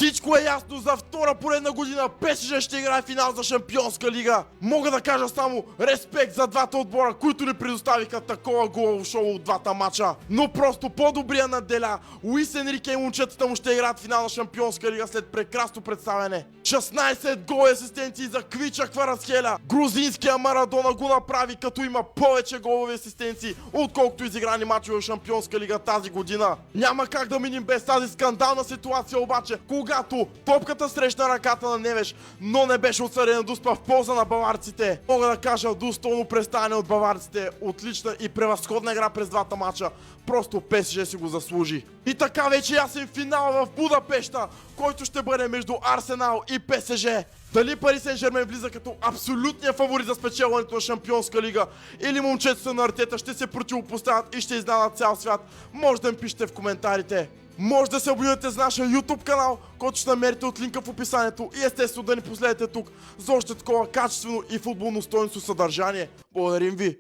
Всичко е ясно, за втора поредна година ПСЖ ще играе финал за Шампионска лига. Мога да кажа само респект за двата отбора, които ни предоставиха такова голово шоу от двата матча. Но просто по-добрия наделя. Луис Енрике и момчетата му ще играят финал на Шампионска лига след прекрасно представяне. 16 гола асистенции за Квича Кварацхеля. Грузинския Марадона го направи, като има повече голови асистенции, отколкото изиграни мачове в Шампионска лига тази година. Няма как да минем без тази скандална ситуация обаче, когато топката срещна ръката на Невеш, но не беше отсъдена дуспа в полза на баварците. Мога да кажа достойно представяне от баварците, отлична и превъзходна игра през двата мача. Просто ПСЖ си го заслужи. И така вече ясен финал в Будапеща, който ще бъде между Арсенал и ПСЖ. Дали Пари Сен-Жермен влиза като абсолютния фаворит за спечелването на Шампионска лига, или момчетата на Артета ще се противопоставят и ще изненадат цял свят, може да ми пишете в коментарите. Може да се абонирате за нашия YouTube канал, който ще намерите от линка в описанието, и естествено да ни последвате тук за още такова качествено и футболно стойностно съдържание. Благодарим ви!